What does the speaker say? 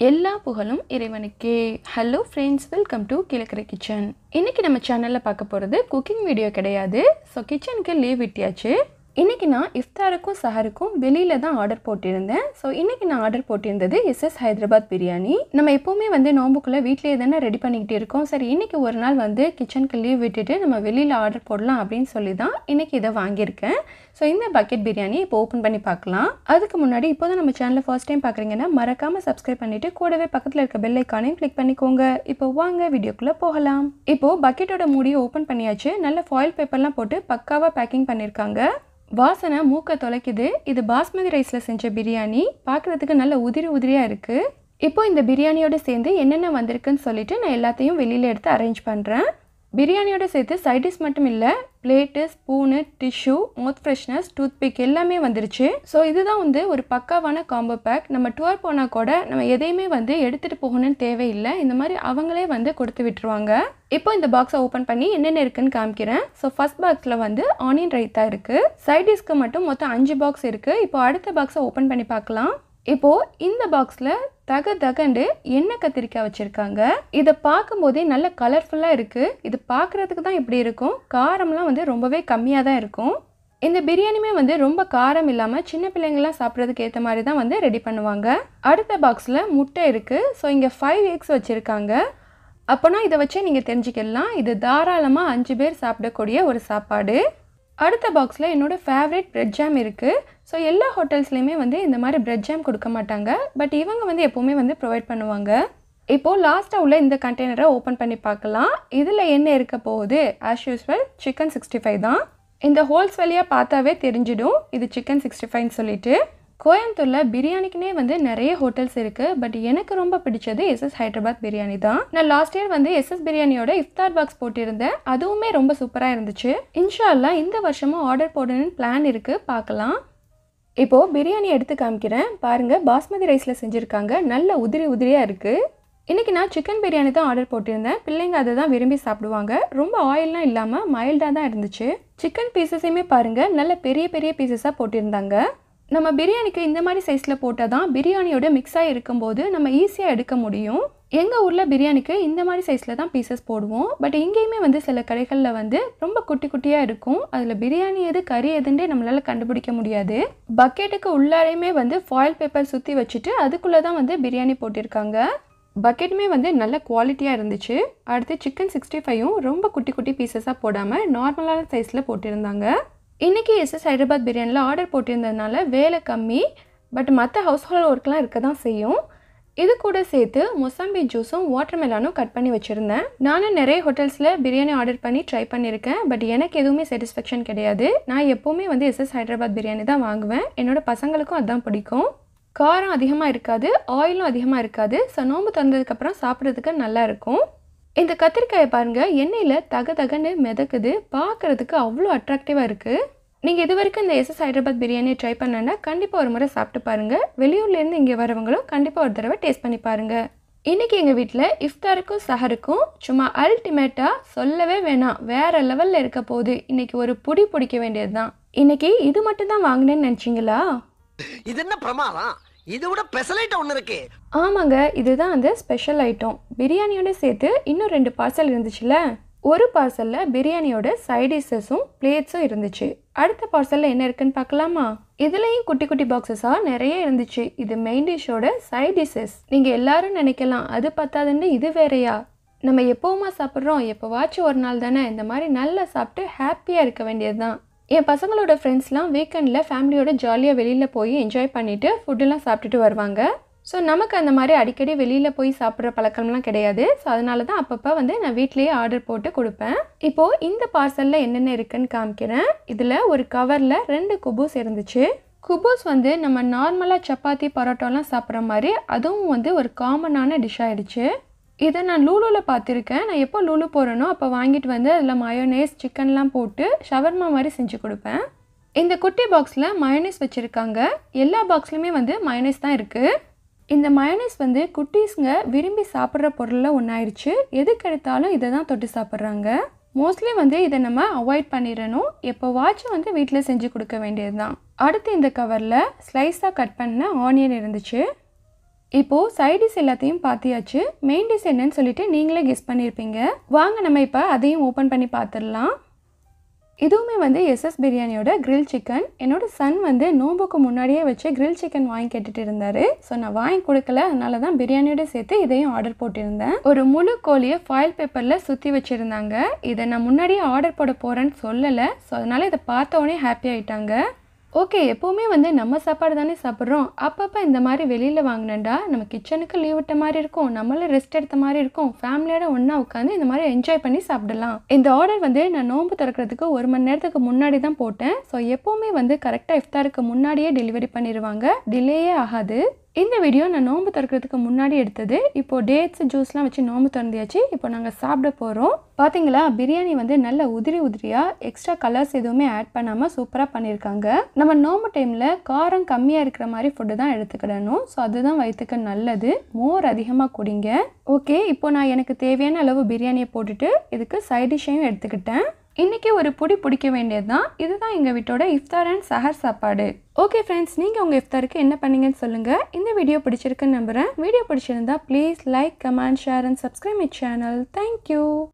எல்லா புகழும் இறைவனுக்கே. Hello friends, welcome to Kilakarai kitchen. இன்றைக்கி நம்ம சேனலில் பார்க்க போகிறது குக்கிங் வீடியோ கிடையாது. ஸோ கிச்சனுக்கு லீவ் விட்டியாச்சு. இன்றைக்கி நான் இஃப்தாருக்கும் சஹருக்கும் வெளியில் தான் ஆர்டர் போட்டிருந்தேன். ஸோ இன்றைக்கி நான் ஆர்டர் போட்டிருந்தது ஹைதராபாத் பிரியாணி. நம்ம எப்போவுமே நோம்புக்குள்ளே வீட்டிலேயே தானே ரெடி பண்ணிக்கிட்டு இருக்கோம். சரி, இன்றைக்கி ஒரு நாள் கிச்சனுக்கு லீவ் விட்டுட்டு நம்ம வெளியில் ஆர்டர் போடலாம் அப்படின்னு சொல்லி தான் இன்றைக்கி இதை வாங்கியிருக்கேன். ஸோ இந்த பக்கெட் பிரியாணி இப்போ ஓப்பன் பண்ணி பார்க்கலாம். அதுக்கு முன்னாடி இப்போ தான் நம்ம சேனலில் ஃபர்ஸ்ட் டைம் பார்க்குறீங்கன்னா மறக்காமல் சப்ஸ்கிரைப் பண்ணிவிட்டு கூடவே பக்கத்தில் இருக்க பெல் ஐக்கானையும் கிளிக் பண்ணிக்கோங்க. இப்போ வாங்க வீடியோக்குள்ளே போகலாம். இப்போது பக்கெட்டோட மூடியை ஓப்பன் பண்ணியாச்சு. நல்ல ஃபாயில் பேப்பர்லாம் போட்டு பக்காவாக பேக்கிங் பண்ணியிருக்காங்க. வாசனை மூக்க தொலைக்குது. இது பாஸ்மதி ரைஸில் செஞ்ச பிரியாணி. பார்க்குறதுக்கு நல்ல உதிரி உதிரியாக இருக்குது. இப்போ இந்த பிரியாணியோடு சேர்ந்து என்னென்ன வந்திருக்குன்னு சொல்லிட்டு நான் எல்லாத்தையும் வெளியில் எடுத்து அரேஞ்ச் பண்ணுறேன். பிரியாணியோடு சேர்த்து சைடிஷ் மட்டும் இல்லை, பிளேட்டு, ஸ்பூனு, டிஷ்யூ, மவுத் ஃப்ரெஷ்னஸ், டூத்பிக் எல்லாமே வந்துருச்சு. ஸோ இதுதான் ஒரு பக்காவான காம்போ பேக். நம்ம டூர் போனால் கூட நம்ம எதையுமே எடுத்துகிட்டு போகணும்னு தேவையில்லை. இந்த மாதிரி அவங்களே கொடுத்து விட்டுருவாங்க. இப்போ இந்த பாக்ஸை ஓப்பன் பண்ணி என்னென்ன இருக்குன்னு காமிக்கிறேன். ஸோ ஃபர்ஸ்ட் பாக்ஸில் ஆனியன் ரைத்தா இருக்குது. சைடிஷ்க்கு மட்டும் மொத்தம் 5 பாக்ஸ் இருக்குது. இப்போ அடுத்த பாக்ஸை ஓப்பன் பண்ணி பார்க்கலாம். இப்போது இந்த பாக்ஸில் தகண்டு எண்ணெய் கத்திரிக்காய் வச்சுருக்காங்க. இதை பார்க்கும்போதே நல்ல கலர்ஃபுல்லாக இருக்குது. இது பார்க்குறதுக்கு தான் இப்படி இருக்கும். காரம்லாம் ரொம்பவே கம்மியாக தான் இருக்கும். இந்த பிரியாணியுமே ரொம்ப காரம் இல்லாமல் சின்ன பிள்ளைங்கள்லாம் சாப்பிட்றதுக்கு ஏற்ற மாதிரி தான் ரெடி பண்ணுவாங்க. அடுத்த பாக்ஸில் முட்டை இருக்குது. ஸோ இங்கே 5 எக்ஸ் வச்சுருக்காங்க. அப்போனா இதை வச்சே நீங்கள் தெரிஞ்சுக்கலாம், இது தாராளமாக 5 பேர் சாப்பிடக்கூடிய ஒரு சாப்பாடு. அடுத்த பாக்ஸில் என்னோடய ஃபேவரட் பிரெட் ஜாம் இருக்குது. ஸோ எல்லா ஹோட்டல்ஸ்லேயுமே இந்த மாதிரி பிரெட் ஜாம் கொடுக்க மாட்டாங்க. பட் இவங்க எப்போவுமே ப்ரொவைட் பண்ணுவாங்க. இப்போது லாஸ்ட்டாக உள்ள இந்த கண்டெய்னரை ஓப்பன் பண்ணி பார்க்கலாம். இதில் என்ன இருக்க போகுது? ஆஸ் யூஸ்வல் சிக்கன் 65 தான். இந்த ஹோல்ஸ் வழியாக பார்த்தாவே தெரிஞ்சிடும் இது சிக்கன் 65ன்னு சொல்லிட்டு. கோயம்புத்தூரில் பிரியாணிக்குனே நிறைய ஹோட்டல்ஸ் இருக்குது. பட் எனக்கு ரொம்ப பிடிச்சது ஹைதராபாத் பிரியாணி தான். நான் லாஸ்ட் இயர் பிரியாணியோட இஃப்தார் பாக்ஸ் போட்டிருந்தேன். அதுவுமே ரொம்ப சூப்பராக இருந்துச்சு. இன்ஷா அல்லாஹ் இந்த வருஷமும் ஆர்டர் போடணும்னு பிளான் இருக்குது, பார்க்கலாம். இப்போது பிரியாணி எடுத்து காமிக்கிறேன் பாருங்கள். பாஸ்மதி ரைஸில் செஞ்சுருக்காங்க. நல்ல உதிரி உதிரியாக இருக்குது. இன்றைக்கி நான் சிக்கன் பிரியாணி தான் ஆர்டர் போட்டிருந்தேன். பிள்ளைங்க அதை தான் விரும்பி சாப்பிடுவாங்க. ரொம்ப ஆயில்லாம் இல்லாமல் மைல்டாக தான் இருந்துச்சு. சிக்கன் பீசஸையுமே பாருங்கள், நல்ல பெரிய பெரிய பீசஸாக போட்டிருந்தாங்க. நம்ம பிரியாணிக்கு இந்த மாதிரி சைஸில் போட்டால் தான் பிரியாணியோட மிக்ஸாக இருக்கும்போது நம்ம ஈஸியாக எடுக்க முடியும். எங்கள் ஊரில் பிரியாணிக்கு இந்த மாதிரி சைஸில் தான் பீசஸ் போடுவோம். பட் இங்கேயுமே சில கடைகளில் ரொம்ப குட்டி குட்டியாக இருக்கும். அதில் பிரியாணி எது கறி எதுன்றே நம்மளால் கண்டுபிடிக்க முடியாது. பக்கெட்டுக்கு உள்ளாரையுமே ஃபாயில் பேப்பர் சுற்றி வச்சுட்டு அதுக்குள்ளே தான் பிரியாணி போட்டிருக்காங்க. பக்கெட்டுமே நல்ல குவாலிட்டியாக இருந்துச்சு. அடுத்து சிக்கன் 65யும் ரொம்ப குட்டி குட்டி பீசஸாக போடாமல் நார்மலான சைஸில் போட்டிருந்தாங்க. இன்றைக்கி ஹைதராபாத் பிரியாணியில் ஆர்டர் போட்டிருந்ததுனால வேலை கம்மி. பட் மற்ற ஹவுஸ் ஹோல்ட் ஒர்க்லாம் இருக்க தான் செய்யும். இது கூட சேர்த்து மொசம்பி ஜூஸும் வாட்டர் மெலானும் கட் பண்ணி வச்சுருந்தேன். நானும் நிறைய ஹோட்டல்ஸில் பிரியாணி ஆர்டர் பண்ணி ட்ரை பண்ணியிருக்கேன். பட் எனக்கு எதுவுமே சாட்டிஸ்ஃபேக்ஷன் கிடையாது. நான் எப்போவுமே ஹைதராபாத் பிரியாணி தான் வாங்குவேன். என்னோடய பசங்களுக்கும் அதுதான் பிடிக்கும். காரம் அதிகமாக இருக்காது, ஆயிலும் அதிகமாக இருக்காது. ஸோ நோம்பு திறந்ததுக்கப்புறம் சாப்பிட்றதுக்கு நல்லா இருக்கும். இந்த கத்திரிக்காயை பாருங்கள், எண்ணெயில் தகன்னு மிதக்குது. பார்க்குறதுக்கு அவ்வளோ அட்ராக்டிவாக இருக்குது. நீங்கள் இது வரைக்கும் இந்த ஹைதராபாத் பிரியாணியை ட்ரை பண்ணனா கண்டிப்பாக ஒரு முறை சாப்பிட்டு பாருங்கள். வெளியூர்லேருந்து இங்கே வரவங்களும் கண்டிப்பாக ஒரு தடவை டேஸ்ட் பண்ணி பாருங்கள். இன்றைக்கி எங்கள் வீட்டில் இஃப்தாருக்கும் சஹருக்கும் சும்மா அல்டிமேட்டாக சொல்லவே வேணாம், வேறு லெவலில் இருக்க போகுது. இன்றைக்கி ஒரு பிடிக்க வேண்டியது தான். இன்றைக்கி இது மட்டும் தான் வாங்கினேன்னு நினச்சிங்களா? இது என்ன பிரமாதம்? இது விட ஸ்பெஷல் ஐட்டம் ஒன்று இருக்கு. ஆமாங்க, இதுதான் அந்த ஸ்பெஷல் ஐட்டம். பிரியாணியோட சேர்த்து இன்னும் 2 பார்சல் இருந்துச்சுல. ஒரு பார்சலில் பிரியாணியோட சைட் டிஷ்ஷஸும் பிளேட்ஸும் இருந்துச்சு. அடுத்த பார்சலில் என்ன இருக்குன்னு பார்க்கலாமா? இதுலேயும் குட்டி குட்டி பாக்ஸஸாக நிறைய இருந்துச்சு. இது மெயின் டிஷ்ஷோட சைட் டிஷ்ஷஸ். நீங்கள் எல்லாரும் நினைக்கலாம் அது பத்தாதுன்னு இது வேறையா? நம்ம எப்போவுமா சாப்பிட்றோம், எப்போவாச்சும் ஒரு நாள் தானே. இந்த மாதிரி நல்லா சாப்பிட்டு ஹாப்பியாக இருக்க வேண்டியது தான். என் பசங்களோட ஃப்ரெண்ட்ஸ்லாம் வீக்கெண்டில் ஃபேமிலியோட ஜாலியாக வெளியில் போய் என்ஜாய் பண்ணிவிட்டு ஃபுட்டெல்லாம் சாப்பிட்டுட்டு வருவாங்க. ஸோ நமக்கு அந்த மாதிரி அடிக்கடி வெளியில் போய் சாப்பிட்ற பழக்கம்லாம் கிடையாது. ஸோ அதனால தான் அப்பப்போ நான் வீட்லேயே ஆர்டர் போட்டு கொடுப்பேன். இப்போது இந்த பார்சலில் என்னென்ன இருக்குன்னு காமிக்கிறேன். இதில் ஒரு கவரில் 2 குபூஸ் இருந்துச்சு. குபூஸ் நம்ம நார்மலாக சப்பாத்தி பரோட்டாலாம் சாப்பிட்ற மாதிரி அதுவும் ஒரு காமனான டிஷ் ஆகிடுச்சு. இதை நான் லூலூவில் பார்த்துருக்கேன். நான் எப்போ லூலு போகிறேனோ அப்போ வாங்கிட்டு அதில் மயோனேஸ் சிக்கன்லாம் போட்டு ஷவர்மா மாதிரி செஞ்சு கொடுப்பேன். இந்த குட்டி பாக்ஸில் மயோனேஸ் வச்சுருக்காங்க. எல்லா பாக்ஸ்லையுமே மயோனேஸ் தான் இருக்குது. இந்த மயோனேஸ் குட்டீஸுங்க விரும்பி சாப்பிட்ற பொருளில் ஒன்றாயிடுச்சு. எதுக்கு எடுத்தாலும் இதை தான் தொட்டு சாப்பிட்றாங்க. மோஸ்ட்லி இதை நம்ம அவாய்ட் பண்ணிடணும். எப்போவாச்சும் வீட்டில் செஞ்சு கொடுக்க வேண்டியது தான். அடுத்து இந்த கவரில் ஸ்லைஸாக கட் பண்ண ஆனியன் இருந்துச்சு. இப்போ சைட் டிஷ் எல்லாத்தையும் பார்த்தியாச்சு. மெயின் டிஷ் என்னன்னு சொல்லிட்டு நீங்களே கெஸ் பண்ணியிருப்பீங்க. வாங்க நம்ம இப்போ அதையும் ஓப்பன் பண்ணி பார்த்துடலாம். இதுவுமே வந்து எஸ்எஸ் பிரியாணியோட கிரில் சிக்கன். என்னோட சன் வந்து நோம்புக்கு முன்னாடியே வச்சு கிரில் சிக்கன் வாங்கி கேட்டுட்டு இருந்தாரு. ஸோ நான் வாங்கி கொடுக்கல, அதனால தான் பிரியாணியோட சேர்த்து இதையும் ஆர்டர் போட்டிருந்தேன். ஒரு முழு கோழியை ஃபாயில் பேப்பரில் சுற்றி வச்சுருந்தாங்க. இதை நான் முன்னாடியே ஆர்டர் போட போகிறேன்னு சொல்லலை. ஸோ அதனால் இதை பார்த்த உடனே ஹாப்பி ஆகிட்டாங்க. ஓகே, எப்போவுமே வந்து நம்ம சாப்பாடு தானே சாப்பிட்றோம். அப்பப்போ இந்த மாதிரி வெளியில் வாங்கினேன்டா நம்ம கிச்சனுக்கு லீவ் விட்ட மாதிரி இருக்கும், நம்மளும் ரெஸ்ட் எடுத்த மாதிரி இருக்கும், ஃபேமிலியோட ஒன்றா உட்காந்து இந்த மாதிரி என்ஜாய் பண்ணி சாப்பிடலாம். இந்த ஆர்டர் வந்து நான் நோன்பு திறக்கிறதுக்கு 1 மணி நேரத்துக்கு முன்னாடி தான் போட்டேன். ஸோ எப்போவுமே வந்து கரெக்டாக இஃப்தாருக்கு முன்னாடியே டெலிவரி பண்ணிடுவாங்க, டிலேயே ஆகாது. இந்த வீடியோ நான் நோன்பு திறக்கிறதுக்கு முன்னாடி எடுத்தது. இப்போ டேட்ஸ் ஜூஸ்லாம் வச்சு நோன்பு திறந்தியாச்சு. இப்போ நாங்கள் சாப்பிட போகிறோம். பார்த்தீங்களா, பிரியாணி வந்து நல்ல உதிரி உதிரியாக எக்ஸ்ட்ரா கலர்ஸ் எதுவுமே ஆட் பண்ணாமல் சூப்பராக பண்ணியிருக்காங்க. நம்ம நோம்பு டைமில் காரம் கம்மியாக இருக்கிற மாதிரி ஃபுட்டு தான் எடுத்துக்கிடணும். ஸோ அதுதான் வயிற்றுக்கு நல்லது. மோர் அதிகமாக குடிங்க. ஓகே, இப்போ நான் எனக்கு தேவையான அளவு பிரியாணியை போட்டுட்டு இதுக்கு சைட் டிஷ்ஷையும் எடுத்துக்கிட்டேன். இன்றைக்கி ஒரு பிடிக்க வேண்டியது தான். இதுதான் எங்கள் வீட்டோட இஃப்தார் அண்ட் சஹர் சாப்பாடு. ஓகே ஃப்ரெண்ட்ஸ், நீங்கள் உங்கள் இஃப்தாருக்கு என்ன பண்ணீங்கன்னு சொல்லுங்கள். இந்த வீடியோ பிடிச்சிருக்குன்னு நம்புகிறேன். வீடியோ பிடிச்சிருந்தா please like, comment, share and subscribe my channel. Thank you.